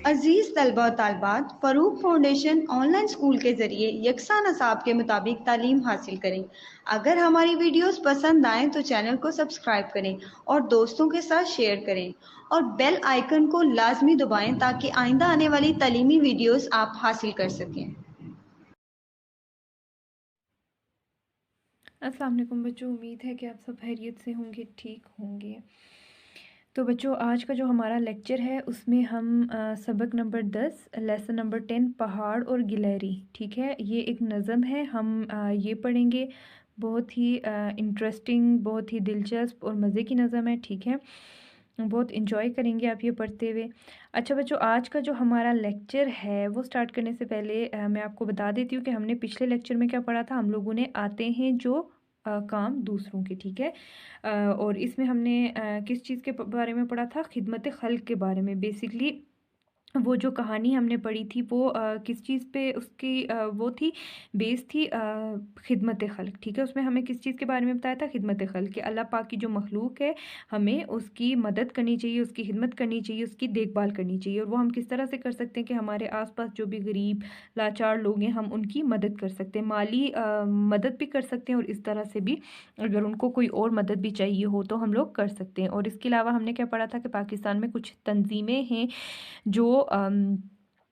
अजीज तलबा और तालबात, Farooq foundation online school के ज़रिए यकसा नसाब के मुताबिक तालीम हासिल करें। अगर हमारी वीडियोस पसंद आएँ तो चैनल को सब्सक्राइब करें और दोस्तों के साथ शेयर करें और बेल आइकन को लाजमी दबाएं ताकि आइंदा आने वाली तालीमी वीडियोस आप हासिल कर सकें। अस्सलाम वालेकुम बच्चों, उम्मीद है कि आप सब खैरियत से होंगे, ठीक होंगे। तो बच्चों, आज का जो हमारा लेक्चर है उसमें हम सबक नंबर 10 लेसन नंबर 10 पहाड़ और गिलहरी, ठीक है। ये एक नज़म है, हम ये पढ़ेंगे। बहुत ही इंटरेस्टिंग, बहुत ही दिलचस्प और मज़े की नज़म है, ठीक है। बहुत इन्जॉय करेंगे आप ये पढ़ते हुए। अच्छा बच्चों, आज का जो हमारा लेक्चर है वो स्टार्ट करने से पहले मैं आपको बता देती हूँ कि हमने पिछले लेक्चर में क्या पढ़ा था। हम लोगों ने आते हैं जो काम दूसरों के, ठीक है। और इसमें हमने किस चीज़ के बारे में पढ़ा था, खिदमत खल्क के बारे में। बेसिकली वो जो कहानी हमने पढ़ी थी वो किस चीज़ पे उसकी वो थी, बेस थी खिदमत खल्क, ठीक है। उसमें हमें किस चीज़ के बारे में बताया था, खिदमत खल्क, कि अल्लाह पाक की जो मखलूक है हमें उसकी मदद करनी चाहिए, उसकी खिदमत करनी चाहिए, उसकी देखभाल करनी चाहिए। और वो हम किस तरह से कर सकते हैं कि हमारे आसपास जो भी गरीब लाचार लोग हैं हम उनकी मदद कर सकते हैं, माली मदद भी कर सकते हैं, और इस तरह से भी अगर उनको कोई और मदद भी चाहिए हो तो हम लोग कर सकते हैं। और इसके अलावा हमने क्या पढ़ा था कि पाकिस्तान में कुछ तंजीमें हैं जो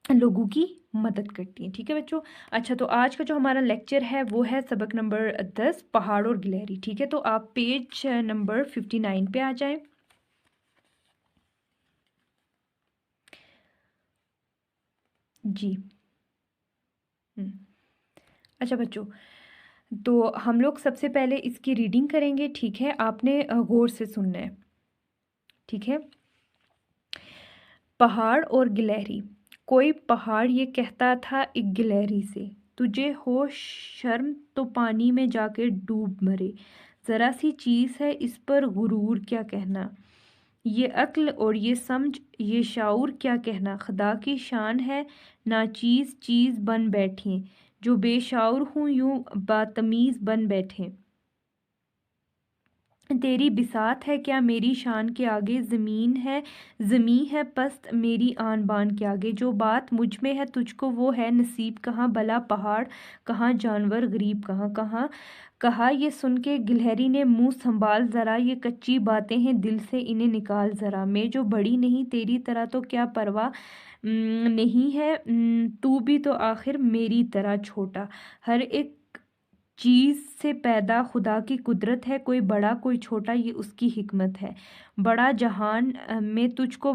लोगों की मदद करती हैं, ठीक है बच्चों। अच्छा, तो आज का जो हमारा लेक्चर है वो है सबक नंबर 10 पहाड़ और गिलहरी, ठीक है। तो आप पेज नंबर 59 पे आ जाएं। जी। अच्छा बच्चों, तो हम लोग सबसे पहले इसकी रीडिंग करेंगे, ठीक है। आपने गौर से सुनना है, ठीक है। पहाड़ और गिलहरी। कोई पहाड़ ये कहता था एक गिलहरी से, तुझे हो शर्म तो पानी में जाके डूब मरे। ज़रा सी चीज़ है इस पर गुरूर क्या कहना, ये अक्ल और ये समझ ये शाऊर क्या कहना। खुदा की शान है नाचीज़ चीज़ बन बैठे, जो बेशाऊर हूँ यूं बातमीज़ बन बैठे। तेरी बिसात है क्या मेरी शान के आगे, ज़मीं है पस्त मेरी आन बान के आगे। जो बात मुझ में है तुझको वो है नसीब कहाँ, भला पहाड़ कहाँ जानवर गरीब कहाँ। कहाँ कहा ये सुन के गिलहरी ने, मुंह संभाल ज़रा ये कच्ची बातें हैं दिल से इन्हें निकाल ज़रा। मैं जो बड़ी नहीं तेरी तरह तो क्या परवाह नहीं है, तू भी तो आखिर मेरी तरह छोटा। हर एक चीज़ से पैदा खुदा की कुदरत है, कोई बड़ा कोई छोटा ये उसकी हिकमत है। बड़ा जहान में तुझको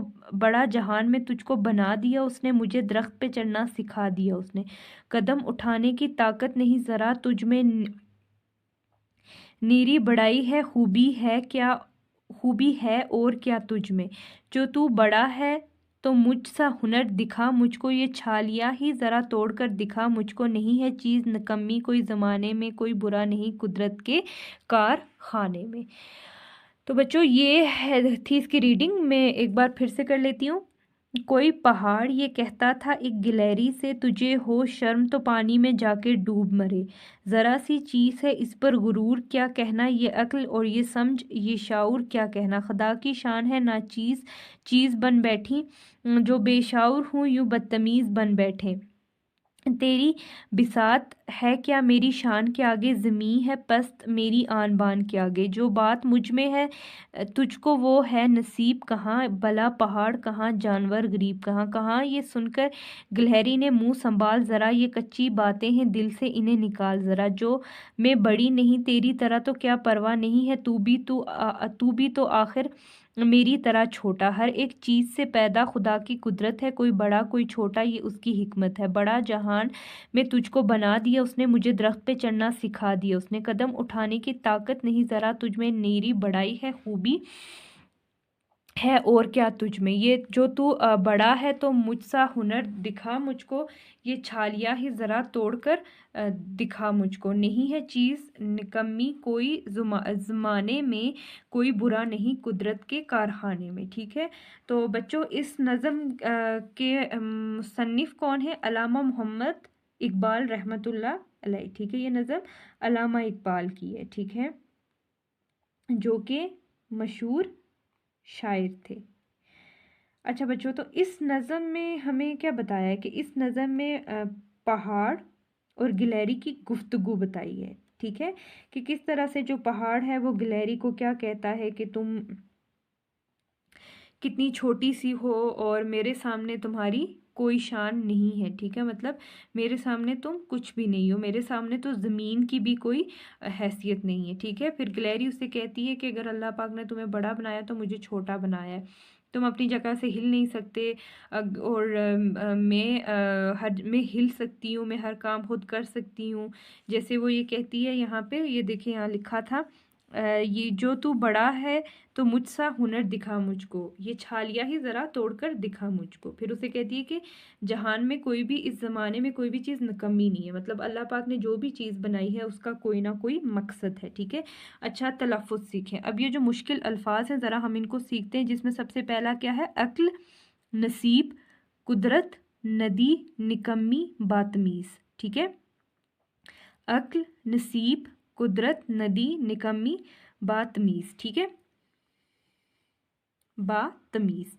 बना दिया उसने, मुझे दरख्त पे चढ़ना सिखा दिया उसने। कदम उठाने की ताकत नहीं ज़रा तुझ में, नीरी बड़ाई है खूबी है और क्या तुझ में। जो तू बड़ा है तो मुझ सा हुनर दिखा मुझको, ये छालियाँ ही ज़रा तोड़ कर दिखा मुझको। नहीं है चीज़ निकम्मी कोई ज़माने में, कोई बुरा नहीं कुदरत के कारखाने में। तो बच्चों, थी इसकी रीडिंग। मैं एक बार फिर से कर लेती हूँ। कोई पहाड़ ये कहता था एक गिलहरी से, तुझे हो शर्म तो पानी में जाके डूब मरे। ज़रा सी चीज़ है इस पर गुरूर क्या कहना, ये अक्ल और ये समझ ये शाऊर क्या कहना। खुदा की शान है ना चीज़ बन बैठी, जो बेशाऊर हूँ यूं बदतमीज़ बन बैठे। तेरी बिसात है क्या मेरी शान के आगे, ज़मीं है पस्त मेरी आन बान के आगे। जो बात मुझ में है तुझको वो है नसीब कहाँ, भला पहाड़ कहाँ जानवर गरीब कहाँ। कहाँ ये सुनकर गिलहरी ने, मुंह संभाल ज़रा ये कच्ची बातें हैं दिल से इन्हें निकाल ज़रा। जो मैं बड़ी नहीं तेरी तरह तो क्या परवाह नहीं है, तू भी तो आखिर मेरी तरह छोटा। हर एक चीज़ से पैदा खुदा की कुदरत है, कोई बड़ा कोई छोटा ये उसकी हिकमत है। बड़ा जहान में तुझको बना दिया उसने, मुझे दरख्त पे चढ़ना सिखा दिया उसने। कदम उठाने की ताकत नहीं ज़रा तुझ में, नीरी बड़ाई है खूबी है और क्या तुझ में। ये जो तू बड़ा है तो मुझसा हुनर दिखा मुझको, ये छालियाँ ही ज़रा तोड़कर दिखा मुझको। नहीं है चीज़ निकम्मी कोई ज़माने में, कोई बुरा नहीं कुदरत के कारखाने में, ठीक है। तो बच्चों, इस नज़म के मुसन्निफ़ कौन है, अल्लामा मोहम्मद इकबाल रहमतुल्लाह अलैह, ठीक है। ये नज़म अल्लामा इकबाल की है, ठीक है, जो कि मशहूर शायर थे। अच्छा बच्चों, तो इस नज़म में हमें क्या बताया है कि इस नज़म में पहाड़ और गिलहरी की गुफ्तगू बताई है। ठीक है, कि किस तरह से जो पहाड़ है वो गिलहरी को क्या कहता है कि तुम कितनी छोटी सी हो और मेरे सामने तुम्हारी कोई शान नहीं है। ठीक है, मतलब मेरे सामने तुम कुछ भी नहीं हो, मेरे सामने तो ज़मीन की भी कोई हैसियत नहीं है। ठीक है, फिर गिलहरी उससे कहती है कि अगर अल्लाह पाक ने तुम्हें बड़ा बनाया तो मुझे छोटा बनाया है, तुम अपनी जगह से हिल नहीं सकते। और मैं हिल सकती हूँ, मैं हर काम खुद कर सकती हूँ। जैसे वो ये कहती है यहाँ पे, ये देखिए यहाँ लिखा था, ये जो तू बड़ा है तो मुझसा हुनर दिखा मुझको, ये छालिया ही ज़रा तोड़कर दिखा मुझको। फिर उसे कहती है कि जहान में कोई भी, इस ज़माने में कोई भी चीज़ निकम्मी नहीं है, मतलब अल्लाह पाक ने जो भी चीज़ बनाई है उसका कोई ना कोई मकसद है। ठीक है, अच्छा तलफ़ुज़ सीखें। अब ये जो मुश्किल अल्फाज हैं ज़रा हम इनको सीखते हैं, जिसमें सबसे पहला क्या है, अक्ल, नसीब, कुदरत, नदी, निकम्मी, बातमीज़। ठीक है, अक्ल, नसीब, कुदरत, नदी, निकम्मी, बातमीज़। ठीक है, बातमीज़।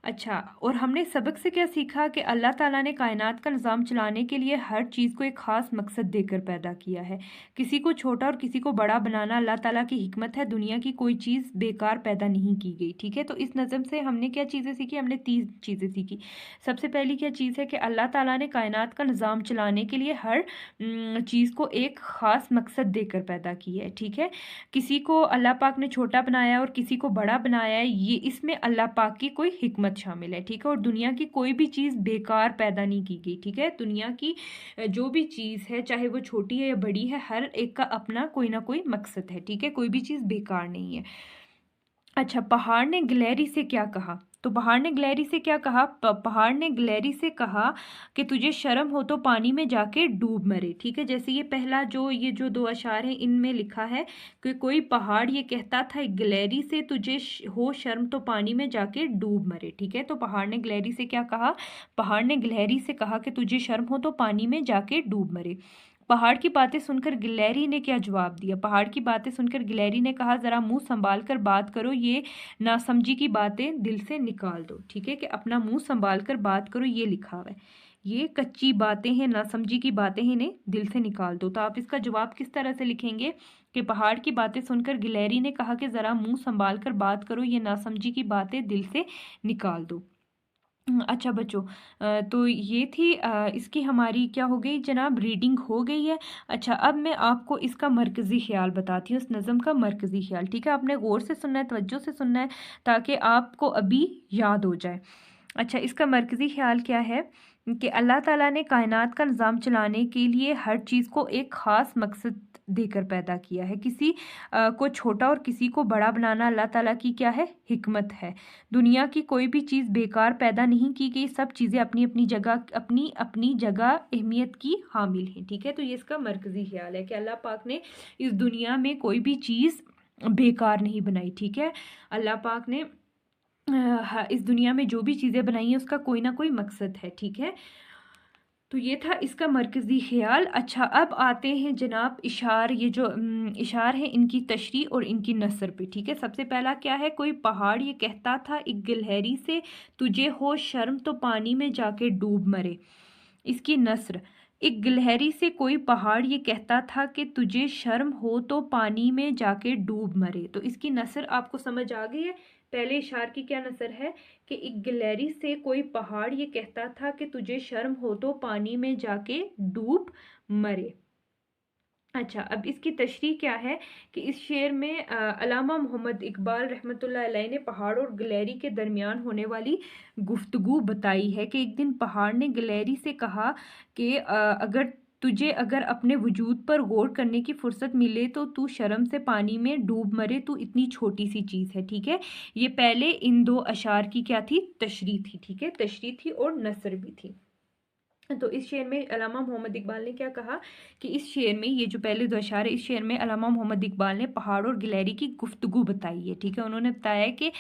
अच्छा, और हमने सबक से क्या सीखा कि अल्लाह ताला ने कायनात का निज़ाम चलाने के लिए हर चीज़ को एक ख़ास मकसद देकर पैदा किया है। किसी को छोटा और किसी को बड़ा बनाना अल्लाह ताला की हिकमत है, दुनिया की कोई चीज़ बेकार पैदा नहीं की गई। ठीक है, तो इस नज़म से हमने क्या चीज़ें सीखी, हमने 3 चीज़ें सीखी। सबसे पहली क्या चीज़ है कि अल्लाह ताला ने कायनात का निज़ाम चलाने के लिए हर चीज़ को एक ख़ास मकसद देकर पैदा किया है। ठीक है, किसी को अल्लाह पाक ने छोटा बनाया और किसी को बड़ा बनाया है, ये इसमें अल्लाह पाक की कोई हिकमत शामिल है। ठीक है, और दुनिया की कोई भी चीज़ बेकार पैदा नहीं की गई। ठीक है, दुनिया की जो भी चीज़ है, चाहे वो छोटी है या बड़ी है, हर एक का अपना कोई ना कोई मकसद है। ठीक है, कोई भी चीज़ बेकार नहीं है। अच्छा, पहाड़ ने गिलहरी से क्या कहा, तो पहाड़ ने गिलहरी से क्या कहा, पहाड़ ने गिलहरी से कहा कि तुझे शर्म हो तो पानी में जाके डूब मरे। ठीक है, जैसे ये पहला जो ये जो 2 अशार हैं इनमें लिखा है कि कोई पहाड़ ये कहता था गिलहरी से, तुझे हो शर्म तो पानी में जाके डूब मरे। ठीक है, तो पहाड़ ने गिलहरी से क्या कहा, पहाड़ ने गिलहरी से कहा कि तुझे शर्म हो तो पानी में जाके डूब मरे। पहाड़ की बातें सुनकर गिलहरी ने क्या जवाब दिया, पहाड़ की बातें सुनकर गिलहरी ने कहा, जरा मुंह संभाल कर बात करो, ये नासमझी की बातें दिल से निकाल दो। ठीक है, कि अपना मुंह संभाल कर बात करो, ये लिखा हुआ है, ये कच्ची बातें हैं, नासमझी की बातें हैं, इन्हें दिल से निकाल दो। तो आप इसका जवाब किस तरह से लिखेंगे कि पहाड़ की बातें सुनकर गिलहरी ने कहा कि ज़रा मुंह संभाल कर बात करो, ये नासमझी की बातें दिल से निकाल दो। अच्छा बच्चों, तो ये थी इसकी हमारी क्या हो गई जनाब, रीडिंग हो गई है। अच्छा, अब मैं आपको इसका मरकज़ी ख़्याल बताती हूँ, इस नज़म का मरकज़ी ख़्याल। ठीक है, आपने गौर से सुनना है, तवज्जो से सुनना है, ताकि आपको अभी याद हो जाए। अच्छा, इसका मरकज़ी ख़्याल क्या है कि अल्लाह ताला ने कायनात का निज़ाम चलाने के लिए हर चीज़ को एक ख़ास मकसद देकर पैदा किया है। किसी को छोटा और किसी को बड़ा बनाना अल्लाह ताला की क्या है, हिकमत है। दुनिया की कोई भी चीज़ बेकार पैदा नहीं की गई, सब चीज़ें अपनी अपनी जगह, अपनी अपनी जगह अहमियत की हामिल हैं। ठीक है, तो ये इसका मरकज़ी ख्याल है कि अल्लाह पाक ने इस दुनिया में कोई भी चीज़ बेकार नहीं बनाई। ठीक है, अल्लाह पाक ने इस दुनिया में जो भी चीज़ें बनाई हैं उसका कोई ना कोई मकसद है। ठीक है, तो ये था इसका मरकज़ी ख़्याल। अच्छा, अब आते हैं जनाब इशार, ये जो इशार हैं इनकी तशरीह और इनकी नसर पे। ठीक है, सबसे पहला क्या है, कोई पहाड़ ये कहता था एक गिलहरी से, तुझे हो शर्म तो पानी में जाके डूब मरे। इसकी नस्र, एक गिलहरी से कोई पहाड़ ये कहता था कि तुझे शर्म हो तो पानी में जाके डूब मरे। तो इसकी नस्र आपको समझ आ गई है। पहले इशार की क्या नस्र है कि एक गिलहरी से कोई पहाड़ ये कहता था कि तुझे शर्म हो तो पानी में जाके डूब मरे। अच्छा, अब इसकी तशरीह क्या है कि इस शेर में अल्लामा मोहम्मद इकबाल रहमतुल्लाह अलैह ने पहाड़ और गिलहरी के दरमियान होने वाली गुफ्तगू बताई है कि एक दिन पहाड़ ने गिलहरी से कहा कि अगर अपने वजूद पर गौर करने की फुर्सत मिले तो तू शर्म से पानी में डूब मरे, तू इतनी छोटी सी चीज़ है। ठीक है, ये पहले इन 2 अशार की क्या थी, तशरीह थी। ठीक है, तशरीह थी और नसर भी थी। तो इस शेर में अल्लामा मोहम्मद इकबाल ने क्या कहा कि इस शेर में, ये जो पहले 2 अशार है, इस शेर में अल्लामा मोहम्मद इकबाल ने पहाड़ और गिलहरी की गुफ्तगू बताई है। ठीक है, उन्होंने बताया कि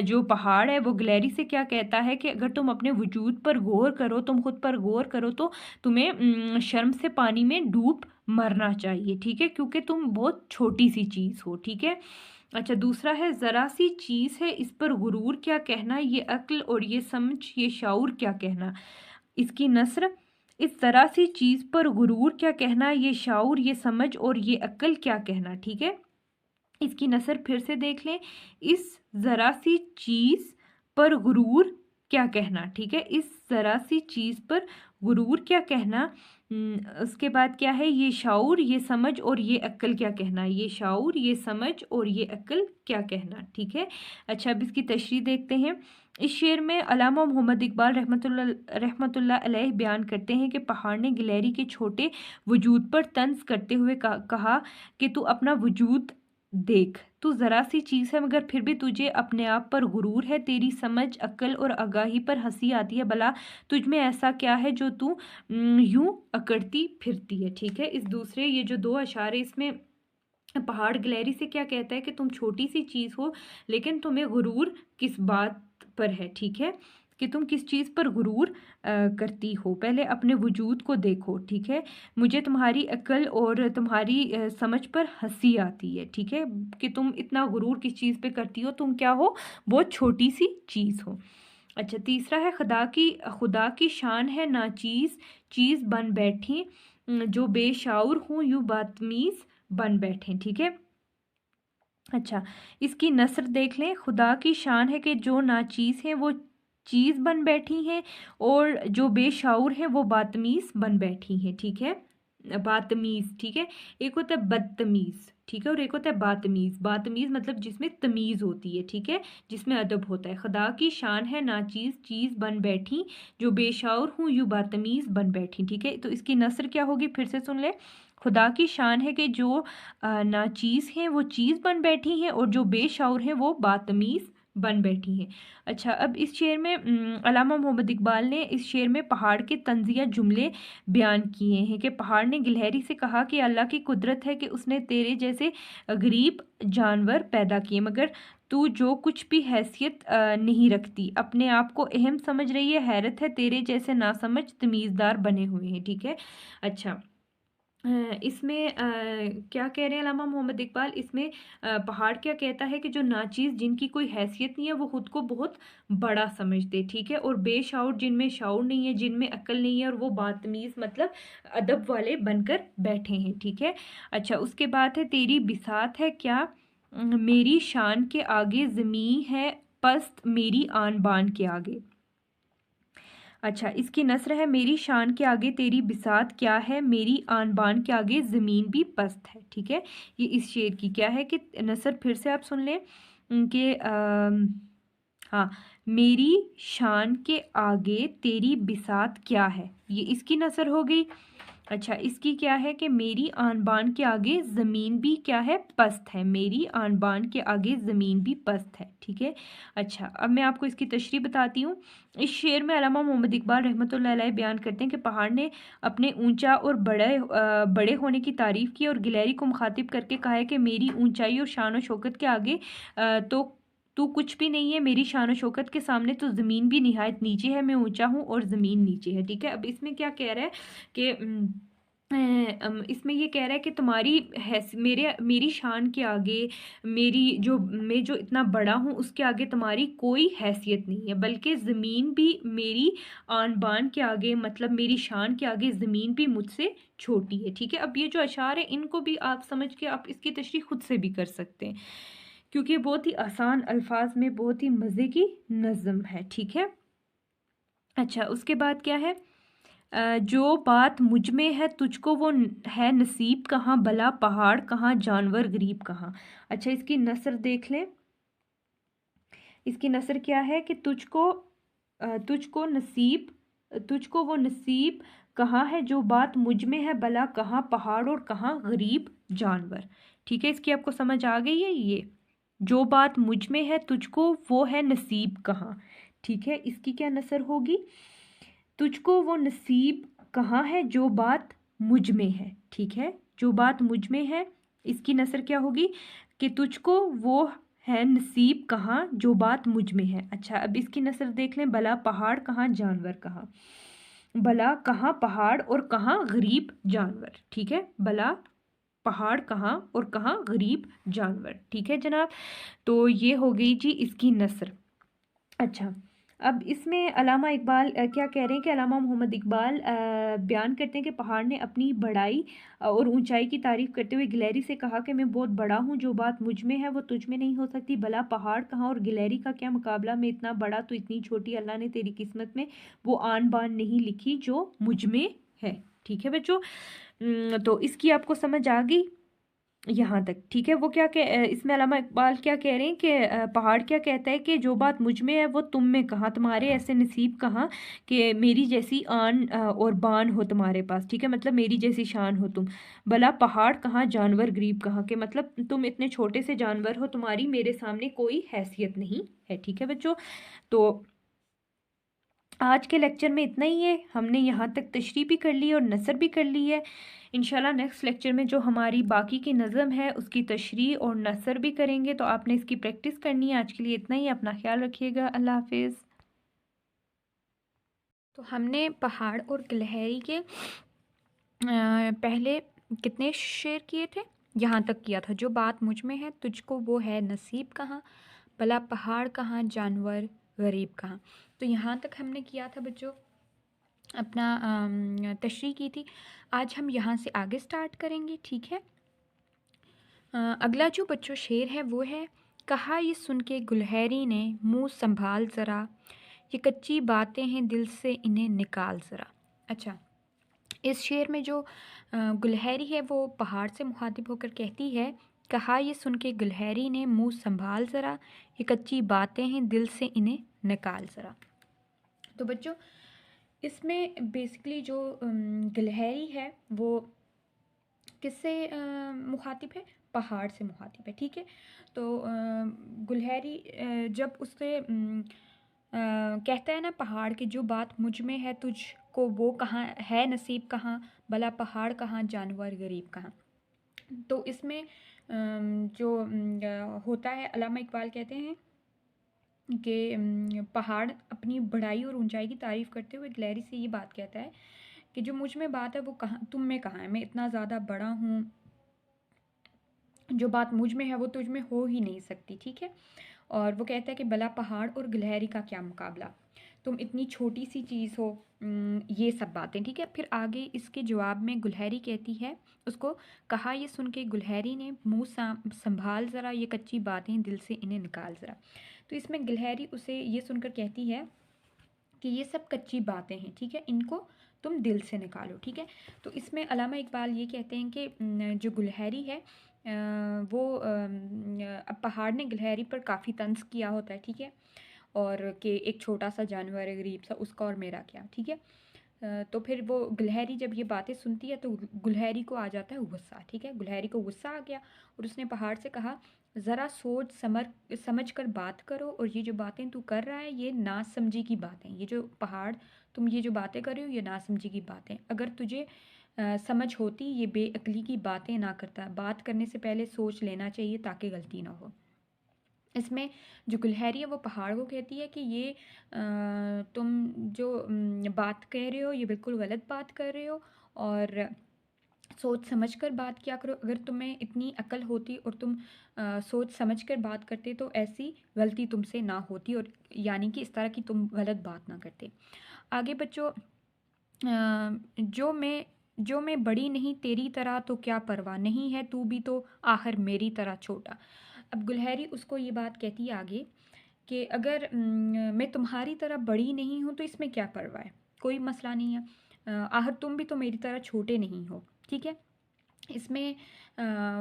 जो पहाड़ है वो गिलहरी से क्या कहता है कि अगर तुम अपने वजूद पर गौर करो, तुम खुद पर गौर करो, तो तुम्हें शर्म से पानी में डूब मरना चाहिए। ठीक है, क्योंकि तुम बहुत छोटी सी चीज़ हो। ठीक है, अच्छा, दूसरा है ज़रा सी चीज़ है इस पर गुरूर क्या कहना, ये अक्ल और ये समझ ये शाऊर क्या कहना। इसकी नस्र, इस ज़रा सी चीज़ पर गुरूर क्या कहना, ये शाऊर ये समझ और ये अक्ल क्या कहना। ठीक है, इसकी नस्र फिर से देख लें। इस ज़रा सी चीज़ पर गुरूर क्या कहना। ठीक है, इस ज़रा सी चीज़ पर गुरूर क्या कहना। उसके बाद क्या है, ये शाऊर ये समझ और ये अक्ल क्या कहना। ये शाऊर ये समझ और ये अक्ल क्या कहना। ठीक है, अच्छा अब इसकी तशरीह देखते हैं। इस शेर में अल्लामा मोहम्मद इकबाल रहमतुल्लाह अलैह बयान करते हैं कि पहाड़ ने गिलहरी के छोटे वजूद पर तंज करते हुए कहा कि तू अपना वजूद देख, तू ज़रा सी चीज़ है मगर फिर भी तुझे अपने आप पर गुरूर है, तेरी समझ अक्ल और आगाही पर हंसी आती है, भला तुझ में ऐसा क्या है जो तू यूं अकड़ती फिरती है। ठीक है, इस दूसरे ये जो दो अशारे इसमें पहाड़ गिलहरी से क्या कहता है कि तुम छोटी सी चीज़ हो लेकिन तुम्हें गुरूर किस बात पर है। ठीक है, कि तुम किस चीज़ पर गुरूर करती हो, पहले अपने वजूद को देखो। ठीक है, मुझे तुम्हारी अक्ल और तुम्हारी समझ पर हंसी आती है। ठीक है, कि तुम इतना गुरूर किस चीज़ पे करती हो, तुम क्या हो, बहुत छोटी सी चीज़ हो। अच्छा, तीसरा है खुदा की शान है ना चीज़ चीज़ बन बैठी, जो बेशाऊर हूँ यूँ बदतमीज़ बन बैठे। ठीक है, अच्छा इसकी नस्र देख लें। खुदा की शान है कि जो नाचीज़ हैं वो चीज़ बन बैठी हैं और जो बेशाऊर हैं वो बातमीज़ बन बैठी हैं। ठीक है, बातमीज़। ठीक है, एक होता है बदतमीज़, ठीक है, और एक होता है बातमीज़। बातमीज़ मतलब जिसमें तमीज़ होती है। ठीक है, जिसमें अदब होता है। खुदा की शान है नाचीज़ चीज़ बन बैठी, जो बेशाऊर हूँ यूँ बातमीज़ बन बैठी। ठीक है, तो इसकी नस्र क्या होगी, फिर से सुन ले। खुदा की शान है कि जो नाचीज़ हैं वो चीज़ बन बैठी हैं और जो बेशऊर हैं वो बातमीज़ बन बैठी हैं। अच्छा, अब इस शेर में अल्लामा मोहम्मद इकबाल ने इस शेर में पहाड़ के तंज़िया जुमले बयान किए हैं कि पहाड़ ने गिलहरी से कहा कि अल्लाह की कुदरत है कि उसने तेरे जैसे गरीब जानवर पैदा किए मगर तू जो कुछ भी हैसियत नहीं रखती, अपने आप को अहम समझ रही है, हैरत है तेरे जैसे नासमझ तमीज़दार बने हुए हैं। ठीक है, अच्छा इसमें क्या कह रहे हैं अल्लामा मोहम्मद इकबाल, इसमें पहाड़ क्या कहता है कि जो नाचीज़ जिनकी कोई हैसियत नहीं है वो खुद को बहुत बड़ा समझते। ठीक है, और बेशाऊर जिनमें शाऊर नहीं है, जिनमें अक्ल नहीं है, और वो बातमीज़ मतलब अदब वाले बनकर बैठे हैं। ठीक है, अच्छा उसके बाद है तेरी बिसात है क्या, मेरी शान के आगे ज़मीं है पस्त मेरी आन बान के आगे। अच्छा, इसकी नस्र है मेरी शान के आगे तेरी बिसात क्या है, मेरी आन बान के आगे ज़मीन भी पस्त है। ठीक है, ये इस शेर की क्या है कि नस्र फिर से आप सुन लें कि हाँ, मेरी शान के आगे तेरी बिसात क्या है, ये इसकी नस्र हो गई। अच्छा, इसकी क्या है कि मेरी आन बान के आगे ज़मीन भी क्या है, पस्त है, मेरी आन बान के आगे ज़मीन भी पस्त है। ठीक है, अच्छा अब मैं आपको इसकी तशरीह बताती हूँ। इस शेर में अल्लामा मोहम्मद इकबाल रहमतुल्लाह अलैह बयान करते हैं कि पहाड़ ने अपने ऊंचा और बड़े होने की तारीफ़ की और गिलहरी को मुखातिब करके कहा है कि मेरी ऊंचाई और शान व शौकत के आगे तो तू कुछ भी नहीं है, मेरी शान व शौकत के सामने तो ज़मीन भी निहायत नीचे है, मैं ऊंचा हूँ और ज़मीन नीचे है। ठीक है, अब इसमें क्या कह रहा है कि इसमें ये कह रहा है कि तुम्हारी मेरी शान के आगे, मैं जो इतना बड़ा हूँ उसके आगे तुम्हारी कोई हैसियत नहीं है, बल्कि ज़मीन भी मेरी आन बान के आगे मतलब मेरी शान के आगे ज़मीन भी मुझसे छोटी है। ठीक है, अब ये जो अशार है इनको भी आप समझ के आप इसकी तशरीह खुद से भी कर सकते हैं क्योंकि बहुत ही आसान अल्फाज में बहुत ही मज़े की नज़म है। ठीक है, अच्छा उसके बाद क्या है, जो बात मुझ में है तुझको वो है नसीब कहाँ, भला पहाड़ कहाँ जानवर गरीब कहाँ। अच्छा, इसकी नस्र देख लें। इसकी नस्र क्या है कि तुझको वो नसीब कहाँ है, जो बात मुझ में है भला कहाँ पहाड़ और कहाँ गरीब जानवर। ठीक है, इसकी आपको समझ आ गई है, ये जो बात मुझ में है तुझको वो है नसीब कहाँ। ठीक है, इसकी क्या नस्र होगी, तुझको वो नसीब कहाँ है जो बात मुझ में है। ठीक है, जो बात मुझ में है, इसकी नस्र क्या होगी कि तुझको वो है नसीब कहाँ जो बात मुझ में है। अच्छा, अब इसकी नस्र देख लें। भला पहाड़ कहाँ जानवर कहाँ, भला कहाँ पहाड़ और कहाँ गरीब जानवर। ठीक है, भला पहाड़ कहाँ और कहाँ गरीब जानवर। ठीक है जनाब, तो ये हो गई जी इसकी नस्र। अच्छा, अब इसमें अलामा इकबाल क्या कह रहे हैं कि अलामा मोहम्मद इकबाल बयान करते हैं कि पहाड़ ने अपनी बड़ाई और ऊंचाई की तारीफ करते हुए गिलहरी से कहा कि मैं बहुत बड़ा हूँ, जो बात मुझ में है वो तुझ में नहीं हो सकती। भला पहाड़ कहाँ और गिलहरी का क्या मुकाबला, मैं इतना बड़ा तो इतनी छोटी, अल्लाह ने तेरी किस्मत में वो आन बान नहीं लिखी जो मुझ में है। ठीक है बच्चों, तो इसकी आपको समझ आ गई यहाँ तक। ठीक है, वो क्या कह इसमें अल्लामा इकबाल क्या कह रहे हैं कि पहाड़ क्या कहता है कि जो बात मुझ में है वो तुम में कहाँ, तुम्हारे ऐसे नसीब कहाँ कि मेरी जैसी आन और बान हो तुम्हारे पास। ठीक है, मतलब मेरी जैसी शान हो तुम। भला पहाड़ कहाँ, जानवर गरीब कहाँ, के मतलब तुम इतने छोटे से जानवर हो, तुम्हारी मेरे सामने कोई हैसियत नहीं है। ठीक है बच्चों, तो आज के लेक्चर में इतना ही है। हमने यहाँ तक तशरीह भी कर ली और नसर भी कर ली है। इंशाल्लाह नेक्स्ट लेक्चर में जो हमारी बाकी की नज़म है उसकी तशरीह और नसर भी करेंगे, तो आपने इसकी प्रैक्टिस करनी है। आज के लिए इतना ही, अपना ख्याल रखिएगा, अल्लाह हाफिज़। तो हमने पहाड़ और गिलहरी के पहले कितने शेर किए थे, यहाँ तक किया था। जो बात मुझ में है तुझको वो है नसीब कहाँ, भला पहाड़ कहाँ, जानवर गरीब कहाँ। तो यहाँ तक हमने किया था बच्चों, अपना तशरीह की थी। आज हम यहाँ से आगे स्टार्ट करेंगे। ठीक है, अगला जो बच्चों शेर है वो है, कहा ये सुन के गुलहरी ने मुंह संभाल ज़रा, ये कच्ची बातें हैं दिल से इन्हें निकाल ज़रा। अच्छा, इस शेर में जो गुलहरी है वो पहाड़ से मुखातिब होकर कहती है, कहा ये सुन के गुलहरी ने मुंह संभाल ज़रा, ये कच्ची बातें हैं दिल से इन्हें निकाल ज़रा। तो बच्चों इसमें बेसिकली जो गिलहरी है वो किससे मुखातिब है, पहाड़ से मुखातिब है। ठीक है, तो गुलहरी जब उससे कहता है ना पहाड़ की, जो बात मुझ में है तुझको वो कहाँ है, नसीब कहाँ, भला पहाड़ कहाँ, जानवर गरीब कहाँ। तो इसमें जो होता है, अल्लामा इकबाल कहते हैं कि पहाड़ अपनी बढ़ाई और ऊंचाई की तारीफ करते हुए गिलहरी से ये बात कहता है कि जो मुझ में बात है वो कहाँ, तुम में कहाँ है, मैं इतना ज़्यादा बड़ा हूँ, जो बात मुझ में है वो तुझ में हो ही नहीं सकती। ठीक है, और वो कहता है कि भला पहाड़ और गिलहरी का क्या मुकाबला, तुम इतनी छोटी सी चीज़ हो, ये सब बातें। ठीक है, फिर आगे इसके जवाब में गुलहरी कहती है उसको, कहा ये सुन के गुलहरी ने मुंह संभाल ज़रा, ये कच्ची बातें दिल से इन्हें निकाल ज़रा। तो इसमें गिलहरी उसे ये सुनकर कहती है कि ये सब कच्ची बातें हैं, ठीक है, इनको तुम दिल से निकालो। ठीक है, तो इसमें अल्लामा इकबाल ये कहते हैं कि जो गुलहरी है वो अब पहाड़ ने गिलहरी पर काफ़ी तंज किया होता है। ठीक है, और कि एक छोटा सा जानवर है गरीब सा, उसका और मेरा क्या। ठीक है, तो फिर वो गुलहरी जब ये बातें सुनती है तो गुलहरी को आ जाता है गुस्सा। ठीक है, गुलहरी को गुस्सा आ गया और उसने पहाड़ से कहा, ज़रा सोच समझ कर बात करो, और ये जो बातें तू कर रहा है ये नासमझी की बातें, ये जो पहाड़ तुम ये जो बातें कर रहे हो ये नासमझी की बातें, अगर तुझे समझ होती ये बेअक्ली की बातें ना करता, बात करने से पहले सोच लेना चाहिए ताकि गलती ना हो। इसमें जो गुलहरी है वो पहाड़ को कहती है कि ये तुम जो बात कह रहे हो ये बिल्कुल गलत बात कर रहे हो, और सोच समझ कर बात किया करो, अगर तुम्हें इतनी अकल होती और तुम सोच समझ कर बात करते तो ऐसी गलती तुमसे ना होती, और यानी कि इस तरह की तुम गलत बात ना करते। आगे बच्चों, जो मैं बड़ी नहीं तेरी तरह तो क्या परवाह, नहीं है तू भी तो आखिर मेरी तरह छोटा। अब गुलहरी उसको ये बात कहती है आगे कि अगर मैं तुम्हारी तरह बड़ी नहीं हूँ तो इसमें क्या परवाह है, कोई मसला नहीं है, आखिर तुम भी तो मेरी तरह छोटे नहीं हो। ठीक है, इसमें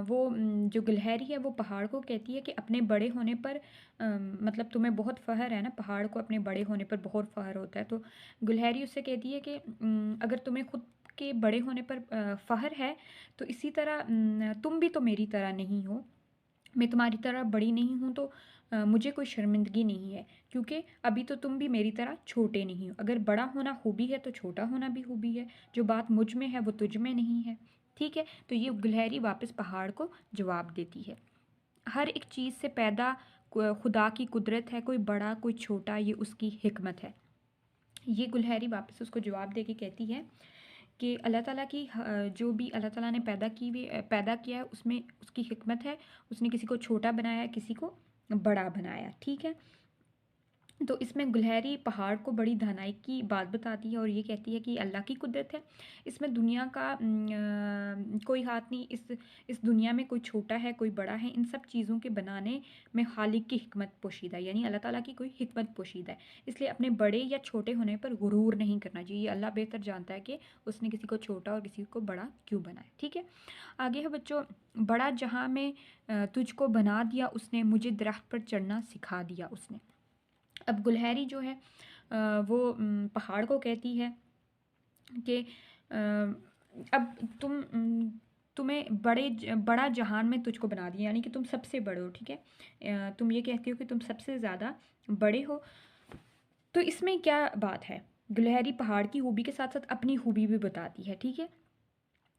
वो जो गिलहरी है वो पहाड़ को कहती है कि अपने बड़े होने पर मतलब तुम्हें बहुत फ़ख्र है ना, पहाड़ को अपने बड़े होने पर बहुत फ़ख्र होता है। तो गुलहरी उससे कहती है कि अगर तुम्हें खुद के बड़े होने पर फ़ख्र है तो इसी तरह तुम भी तो मेरी तरह नहीं हो, मैं तुम्हारी तरह बड़ी नहीं हूँ तो मुझे कोई शर्मिंदगी नहीं है, क्योंकि अभी तो तुम भी मेरी तरह छोटे नहीं हो, अगर बड़ा होना खूबी है तो छोटा होना भी खूबी है, जो बात मुझ में है वो तुझ में नहीं है। ठीक है, तो ये गुलहरी वापस पहाड़ को जवाब देती है, हर एक चीज़ से पैदा खुदा की कुदरत है, कोई बड़ा कोई छोटा ये उसकी हिकमत है। ये गुलहरी वापस उसको जवाब दे के कहती है कि अल्लाह ताला की जो भी अल्लाह ताला ने पैदा किया है उसमें उसकी हिकमत है। उसने किसी को छोटा बनाया, किसी को बड़ा बनाया, ठीक है। तो इसमें गुलहरी पहाड़ को बड़ी दानाई की बात बताती है और ये कहती है कि अल्लाह की कुदरत है, इसमें दुनिया का कोई हाथ नहीं। इस दुनिया में कोई छोटा है, कोई बड़ा है, इन सब चीज़ों के बनाने में खालिक की हिकमत पोशीदा है, यानी अल्लाह ताला की कोई हिकमत पोशीदा है। इसलिए अपने बड़े या छोटे होने पर गुरूर नहीं करना चाहिए। ये अल्लाह बेहतर जानता है कि उसने किसी को छोटा और किसी को बड़ा क्यों बनाया, ठीक है। आगे है बच्चों, बड़ा जहाँ में तुझको बना दिया उसने, मुझे दरख्त पर चढ़ना सिखा दिया उसने। अब गुलहरी जो है वो पहाड़ को कहती है कि अब तुम्हें बड़ा जहान में तुझको बना दिया, यानी कि तुम सबसे बड़े हो, ठीक है। तुम ये कहती हो कि तुम सबसे ज़्यादा बड़े हो। तो इसमें क्या बात है, गुलहरी पहाड़ की खूबी के साथ साथ अपनी खूबी भी बताती है, ठीक है।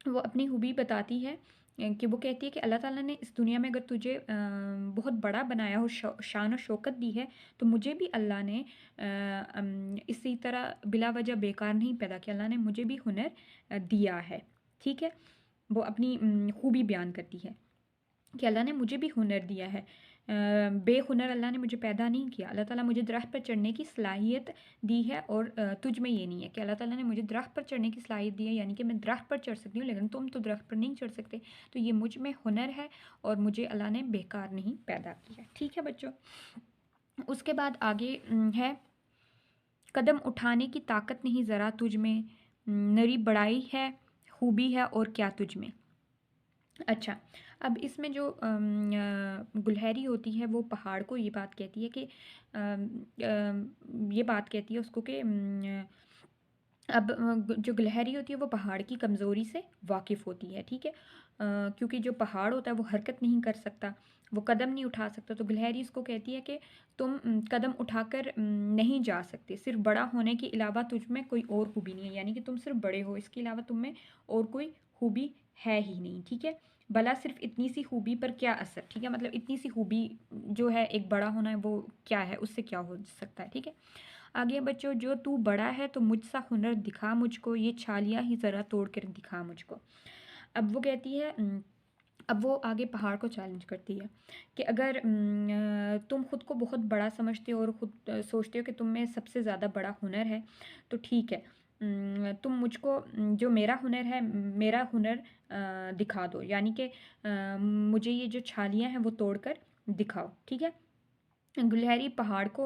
वो अपनी खूबी बताती है कि वो कहती है कि अल्लाह ताला ने इस दुनिया में अगर तुझे बहुत बड़ा बनाया हो, शान और शौकत दी है, तो मुझे भी अल्लाह ने इसी तरह बिला वजह बेकार नहीं पैदा किया। अल्लाह ने मुझे भी हुनर दिया है, ठीक है। वो अपनी खूबी बयान करती है कि अल्लाह ने मुझे भी हुनर दिया है। बेहुनर अल्लाह ने मुझे पैदा नहीं किया। अल्लाह ताला मुझे दरख्त पर चढ़ने की सलाहियत दी है और तुझ में ये नहीं है कि अल्लाह ताला ने मुझे दरख्त पर चढ़ने की सलाहियत दी है, यानी कि मैं दरख्त पर चढ़ सकती हूँ लेकिन तुम तो दरख्त पर नहीं चढ़ सकते। तो ये मुझ में हुनर है और मुझे अल्लाह ने बेकार नहीं पैदा किया, ठीक है बच्चों। उसके बाद आगे है, कदम उठाने की ताकत नहीं ज़रा तुझ में, नरी बड़ाई है खूबी है और क्या तुझ में। अच्छा, अब इसमें जो गुलहरी होती है वो पहाड़ को ये बात कहती है कि ये बात कहती है उसको कि अब जो गुलहरी होती है वो पहाड़ की कमज़ोरी से वाकिफ़ होती है, ठीक है। क्योंकि जो पहाड़ होता है वो हरकत नहीं कर सकता, वो कदम नहीं उठा सकता, तो गुलहरी इसको कहती है कि तुम कदम उठाकर नहीं जा सकते। सिर्फ बड़ा होने के अलावा तुझ में कोई और खूबी नहीं है, यानी कि तुम सिर्फ बड़े हो, इसके अलावा तुम में और कोई खूबी है ही नहीं, ठीक है। भला सिर्फ इतनी सी खूबी पर क्या असर, ठीक है, मतलब इतनी सी खूबी जो है एक बड़ा होना है वो क्या है, उससे क्या हो सकता है, ठीक है। आगे बच्चों, जो तू बड़ा है तो मुझसा हुनर दिखा मुझको, ये छालियाँ ही ज़रा तोड़ कर दिखा मुझको। अब वो कहती है अब वो आगे पहाड़ को चैलेंज करती है कि अगर तुम खुद को बहुत बड़ा समझते हो और खुद सोचते हो कि तुम में सबसे ज़्यादा बड़ा हुनर है, तो ठीक है, तुम मुझको जो मेरा हुनर है, मेरा हुनर दिखा दो, यानी कि मुझे ये जो छालियाँ हैं वो तोड़ कर दिखाओ, ठीक है। गुलहरी पहाड़ को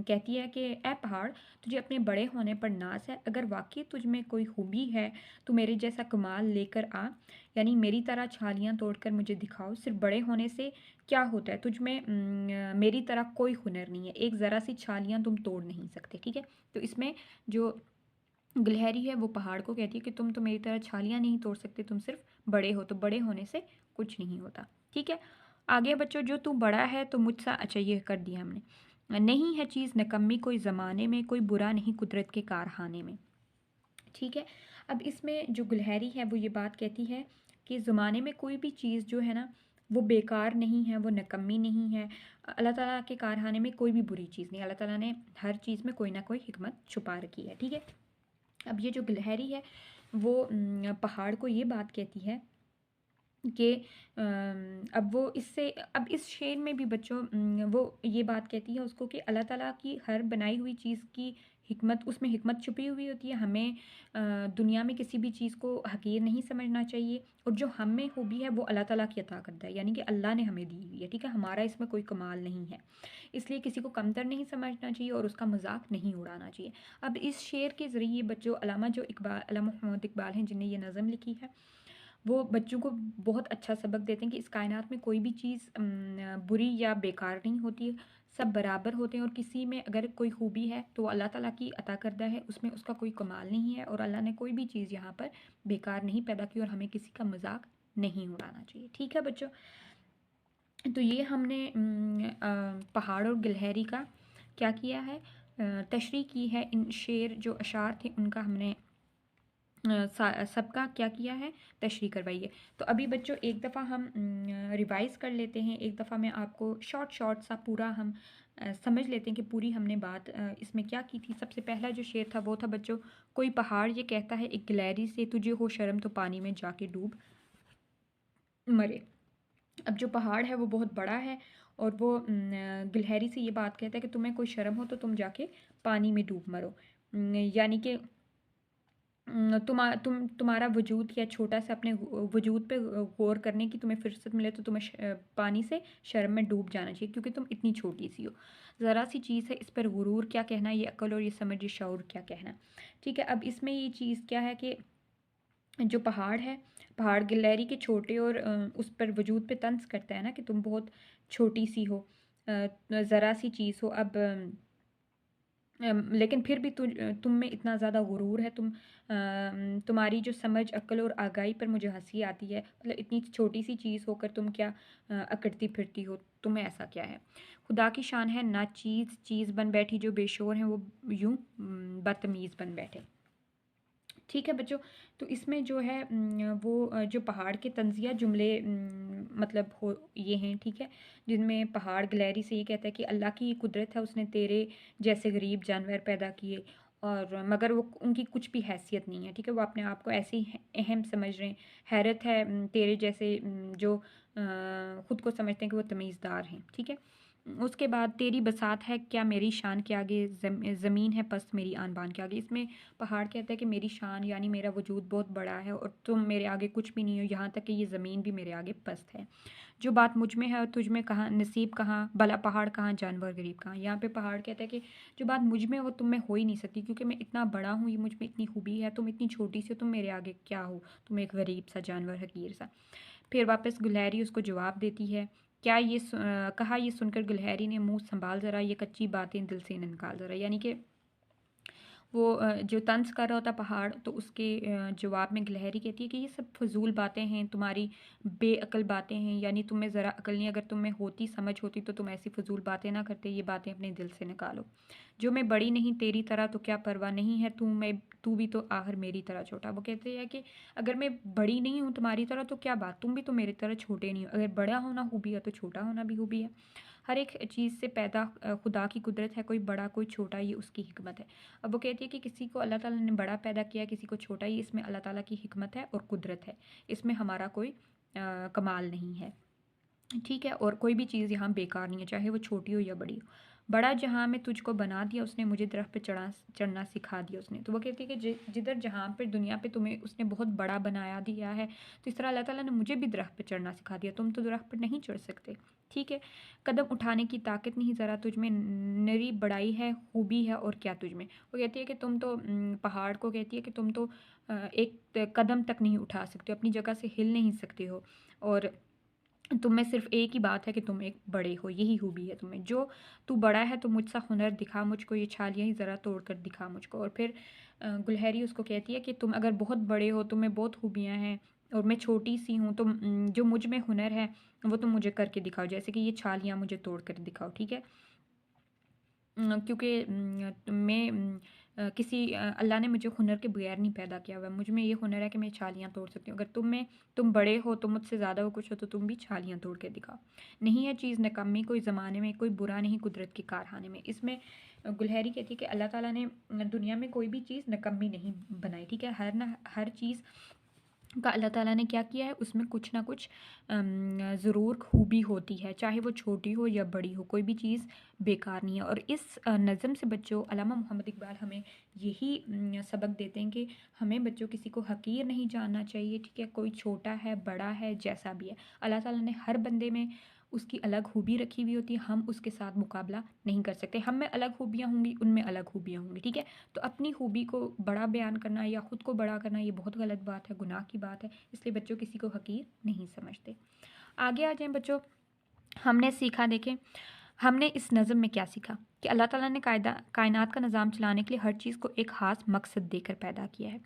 कहती है कि ए पहाड़, तुझे अपने बड़े होने पर नाज है, अगर वाकई तुझ में कोई खूबी है तो मेरे जैसा कमाल लेकर आ, यानी मेरी तरह छालियाँ तोड़कर मुझे दिखाओ। सिर्फ बड़े होने से क्या होता है, तुझ में मेरी तरह कोई हुनर नहीं है, एक ज़रा सी छालियाँ तुम तोड़ नहीं सकते, ठीक है। तो इसमें जो गुलहरी है वो पहाड़ को कहती है कि तुम तो मेरी तरह छालियाँ नहीं तोड़ सकते, तुम सिर्फ बड़े हो, तो बड़े होने से कुछ नहीं होता, ठीक है। आगे बच्चों, जो तू बड़ा है तो मुझसा, अच्छा ये कर दिया हमने, नहीं है चीज़ निकम्मी कोई ज़माने में, कोई बुरा नहीं कुदरत के कारखाने में, ठीक है। अब इसमें जो गुलहरी है वो ये बात कहती है कि ज़माने में कोई भी चीज़ जो है ना वो बेकार नहीं है, वो निकम्मी नहीं है। अल्लाह ताला के कारखाने में कोई भी बुरी चीज़ नहीं, अल्लाह ताला ने हर चीज़ में कोई ना कोई हिकमत छुपा रखी है, ठीक है। अब ये जो गुलहरी है वो पहाड़ को ये बात कहती है कि अब वो इससे, अब इस शेर में भी बच्चों वो ये बात कहती है उसको कि अल्लाह ताला की हर बनाई हुई चीज़ की हिकमत, उसमें हिकमत छुपी हुई होती है। हमें दुनिया में किसी भी चीज़ को हकीर नहीं समझना चाहिए, और जो हम में खूबी है वो अल्लाह ताला की अता करता है, यानी कि अल्लाह ने हमें दी हुई है, ठीक है। हमारा इसमें कोई कमाल नहीं है, इसलिए किसी को कमतर नहीं समझना चाहिए और उसका मजाक नहीं उड़ाना चाहिए। अब इस शेर के ज़रिए बच्चों अल्लामा मोहम्मद इकबाल हैं जिन्हें ये नज़म लिखी है, वो बच्चों को बहुत अच्छा सबक देते हैं कि इस कायनात में कोई भी चीज़ बुरी या बेकार नहीं होती है, सब बराबर होते हैं, और किसी में अगर कोई खूबी है तो वो अल्लाह ताला की अता करदा है, उसमें उसका कोई कमाल नहीं है, और अल्लाह ने कोई भी चीज़ यहाँ पर बेकार नहीं पैदा की, और हमें किसी का मजाक नहीं उड़ाना चाहिए, ठीक है बच्चों। तो ये हमने पहाड़ और गिलहरी का क्या किया है, तशरीह की है। इन शेर जो अशार थे उनका हमने सबका क्या किया है, तशरीह करवाई है। तो अभी बच्चों एक दफ़ा हम रिवाइज़ कर लेते हैं, एक दफ़ा मैं आपको शॉर्ट सा पूरा हम समझ लेते हैं कि पूरी हमने बात इसमें क्या की थी। सबसे पहला जो शेर था वो था बच्चों, कोई पहाड़ ये कहता है एक गिलहरी से, तुझे हो शर्म तो पानी में जाके डूब मरे। अब जो पहाड़ है वो बहुत बड़ा है और वो गिलहरी से ये बात कहता है कि तुम्हें कोई शर्म हो तो तुम जाके पानी में डूब मरो। यानी कि तुम्हारा वजूद या छोटा सा अपने वजूद पे गौर करने की तुम्हें फुर्सत मिले तो तुम्हें पानी से शर्म में डूब जाना चाहिए क्योंकि तुम इतनी छोटी सी हो। ज़रा सी चीज़ है, इस पर गुरूर क्या कहना, ये अक्ल और ये समझ ये शऊर क्या कहना। ठीक है, अब इसमें ये चीज़ क्या है कि जो पहाड़ है, पहाड़ गिलहरी के छोटे और उस पर वजूद पे तंज करता है ना कि तुम बहुत छोटी सी हो, ज़रा सी चीज़ हो। अब लेकिन फिर भी तुम में इतना ज़्यादा गुरूर है, तुम्हारी जो समझ अक्ल और आगाही पर मुझे हंसी आती है। मतलब इतनी छोटी सी चीज़ होकर तुम क्या अकड़ती फिरती हो, तुम्हें ऐसा क्या है। खुदा की शान है ना चीज़ चीज़ बन बैठी, जो बेशोर हैं वो यूं बदतमीज़ बन बैठे। ठीक है बच्चों, तो इसमें जो है वो जो पहाड़ के तंजिया जुमले मतलब हो ये हैं, ठीक है, जिनमें पहाड़ गिलहरी से ये कहता है कि अल्लाह की कुदरत है, उसने तेरे जैसे गरीब जानवर पैदा किए और मगर वो उनकी कुछ भी हैसियत नहीं है। ठीक है, वो अपने आप को ऐसे ही अहम समझ रहे हैं। हैरत है तेरे जैसे जो खुद को समझते हैं कि वो तमीज़दार हैं। ठीक है, उसके बाद तेरी बसात है क्या मेरी शान के आगे, ज़मीन है पस्त मेरी आन बान के आगे। इसमें पहाड़ कहता है कि मेरी शान यानी मेरा वजूद बहुत बड़ा है और तुम मेरे आगे कुछ भी नहीं हो, यहाँ तक कि ये ज़मीन भी मेरे आगे पस्त है। जो बात मुझ में है और तुझ में कहाँ, नसीब कहाँ, भला पहाड़ कहाँ, जानवर गरीब कहाँ। यहाँ पे पहाड़ कहता है कि जो बात मुझ में है वो तुम में हो ही नहीं सकती क्योंकि मैं इतना बड़ा हूँ, ये मुझ में इतनी खूबी है, तुम इतनी छोटी सी हो, तुम मेरे आगे क्या हो, तुम एक गरीब सा जानवर हकीर सा। फिर वापस गुलहरी उसको जवाब देती है, क्या ये कहा। ये सुनकर गुलहरी ने मुंह संभाल ज़रा, ये कच्ची बातें दिल से निकाल ज़रा। यानी कि वो जो तंज कर रहा होता पहाड़, तो उसके जवाब में गिलहरी कहती है कि ये सब फजूल बातें हैं, तुम्हारी बेअकल बातें हैं, यानी तुम्हें ज़रा अकल नहीं। अगर तुम्हें होती, समझ होती तो तुम ऐसी फजूल बातें ना करते, ये बातें अपने दिल से निकालो। जो मैं बड़ी नहीं तेरी तरह तो क्या परवाह नहीं है, तू भी तो आखिर मेरी तरह छोटा। वो कहते हैं कि अगर मैं बड़ी नहीं हूँ तुम्हारी तरह तो क्या बात, तुम भी तो मेरी तरह छोटे नहीं हो। अगर बड़ा होना खूबी है तो छोटा होना भी खूबी है। हर एक चीज़ से पैदा खुदा की कुदरत है, कोई बड़ा कोई छोटा, ये उसकी हिकमत है। अब वो कहती है कि किसी को अल्लाह ताला ने बड़ा पैदा किया, किसी को छोटा, ये इसमें अल्लाह ताला की हिकमत है और कुदरत है, इसमें हमारा कोई कमाल नहीं है। ठीक है, और कोई भी चीज़ यहाँ बेकार नहीं है, चाहे वो छोटी हो या बड़ी हो। बड़ा जहाँ में तुझको बना दिया उसने, मुझे दरख्त पे चढ़ना सिखा दिया उसने। तो वो कहती है कि जिधर जहाँ पर दुनिया पे तुम्हें उसने बहुत बड़ा बनाया दिया है, तो इस तरह अल्लाह ताला ने मुझे भी दरख्त पे चढ़ना सिखा दिया। तुम तो दरख्त पर नहीं चढ़ सकते। ठीक है, कदम उठाने की ताकत नहीं ज़रा तुझ में, नरी बड़ाई है खूबी है और क्या तुझ में। वो कहती है कि तुम तो पहाड़ को कहती है कि तुम तो एक कदम तक नहीं उठा सकते हो, अपनी जगह से हिल नहीं सकते हो, और तुम में सिर्फ एक ही बात है कि तुम एक बड़े हो, यही खूबी है तुम्हें। जो तू बड़ा है तो मुझसा हुनर दिखा मुझको, ये छालियाँ ही ज़रा तोड़ कर दिखा मुझको। और फिर गुलहरी उसको कहती है कि तुम अगर बहुत बड़े हो, तुम्हें बहुत खूबियाँ हैं और मैं छोटी सी हूँ, तो जो मुझ में हुनर है वो तुम मुझे करके दिखाओ, जैसे कि ये छालियाँ मुझे तोड़ कर दिखाओ। ठीक है, क्योंकि मैं किसी अल्लाह ने मुझे हुनर के बगैर नहीं पैदा किया हुआ है। मुझ में ये हुनर है कि मैं छालियाँ तोड़ सकती हूँ। अगर तुम बड़े हो, तुम मुझसे ज़्यादा हो कुछ हो, तो तुम भी छालियाँ तोड़ के दिखाओ। नहीं है चीज़ निकम्मी कोई ज़माने में, कोई बुरा नहीं कुदरत के कारखाने में। इसमें गुलहरी कहती है कि अल्लाह ताला ने दुनिया में कोई भी चीज़ निकम्मी नहीं बनाई। ठीक है, हर चीज़ का अल्लाह ताला ने क्या किया है, उसमें कुछ ना कुछ ज़रूर खूबी होती है, चाहे वो छोटी हो या बड़ी हो, कोई भी चीज़ बेकार नहीं है। और इस नज़म से बच्चों अल्लामा मोहम्मद इकबाल हमें यही सबक देते हैं कि हमें बच्चों किसी को हकीर नहीं जानना चाहिए। ठीक है, कोई छोटा है बड़ा है जैसा भी है, अल्लाह ताला ने हर बंदे में उसकी अलग खूबी रखी हुई होती है, हम उसके साथ मुकाबला नहीं कर सकते। हम में अलग खूबियाँ होंगी, उनमें अलग खूबियाँ होंगी। ठीक है, तो अपनी खूबी को बड़ा बयान करना या ख़ुद को बड़ा करना ये बहुत गलत बात है, गुनाह की बात है। इसलिए बच्चों किसी को हकीर नहीं समझते। आगे आ जाएं बच्चों, हमने सीखा, देखें हमने इस नज़म में क्या सीखा कि अल्लाह ताला ने कायनात का निज़ाम चलाने के लिए हर चीज़ को एक ख़ास मकसद देकर पैदा किया है।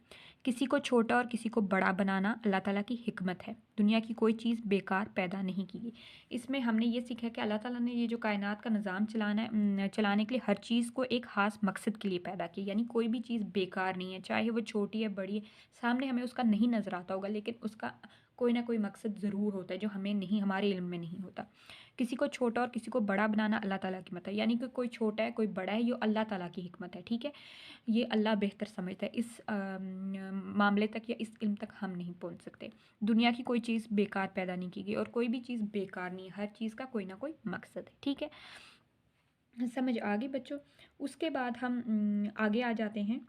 किसी को छोटा और किसी को बड़ा बनाना अल्लाह ताला की हिकमत है। दुनिया की कोई चीज़ बेकार पैदा नहीं की गई। इसमें हमने ये सीखा कि अल्लाह ताला ने ये जो कायनात का निज़ाम चलाने के लिए हर चीज़ को एक ख़ास मकसद के लिए पैदा किया, यानी कोई भी चीज़ बेकार नहीं है, चाहे वो छोटी है बड़ी है, सामने हमें उसका नहीं नज़र आता होगा, लेकिन उसका कोई ना कोई मकसद ज़रूर होता है जो हमें नहीं, हमारे इल्म में नहीं होता। किसी को छोटा और किसी को बड़ा बनाना अल्लाह ताला की हिकमत है, यानी कि कोई छोटा है कोई बड़ा है, ये अल्लाह ताला की हिकमत है, ठीक है। ये अल्लाह बेहतर समझता है, इस मामले तक या इस इल्म तक हम नहीं पहुंच सकते। दुनिया की कोई चीज़ बेकार पैदा नहीं की गई और कोई भी चीज़ बेकार नहीं है, हर चीज़ का कोई ना कोई मकसद है, ठीक है। समझ आ गई बच्चों। उसके बाद हम आगे आ जाते हैं।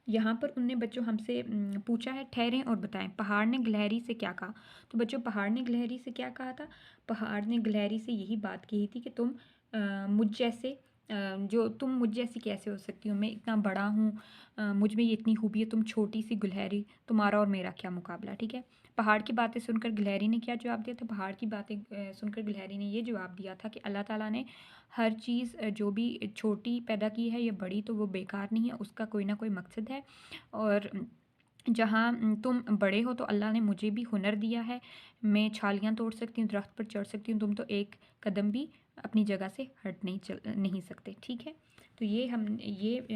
यहाँ पर उनने बच्चों हमसे पूछा है, ठहरें और बताएं पहाड़ ने गिलहरी से क्या कहा। तो बच्चों पहाड़ ने गिलहरी से क्या कहा था? पहाड़ ने गिलहरी से यही बात कही थी कि तुम मुझ जैसे तुम मुझ जैसी कैसे हो सकती हो, मैं इतना बड़ा हूँ, मुझ में ये इतनी खूबी है, तुम छोटी सी गिलहरी, तुम्हारा और मेरा क्या मुकाबला, ठीक है। पहाड़ की बातें सुनकर गिलहरी ने क्या जवाब दिया था? पहाड़ की बातें सुनकर गिलहरी ने ये जवाब दिया था कि अल्लाह ताला ने हर चीज़ जो भी छोटी पैदा की है या बड़ी, तो वो बेकार नहीं है, उसका कोई ना कोई मकसद है। और जहाँ तुम बड़े हो तो अल्लाह ने मुझे भी हुनर दिया है, मैं छालियाँ तोड़ सकती हूँ, दरख्त पर चढ़ सकती हूँ, तुम तो एक कदम भी अपनी जगह से हट नहीं सकते, ठीक है। तो ये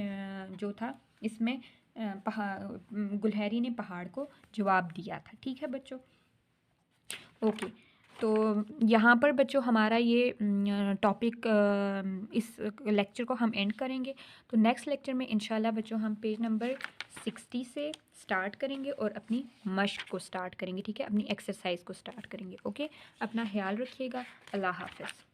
जो था इसमें गुलहरी ने पहाड़ को जवाब दिया था, ठीक है बच्चों। ओके, तो यहाँ पर बच्चों हमारा ये टॉपिक, इस लेक्चर को हम एंड करेंगे। तो नेक्स्ट लेक्चर में इंशाल्लाह बच्चों हम पेज नंबर 60 से स्टार्ट करेंगे और अपनी मश्क को स्टार्ट करेंगे, ठीक है, अपनी एक्सरसाइज को स्टार्ट करेंगे। ओके, अपना ख्याल रखिएगा। अल्लाह हाफ़िज़।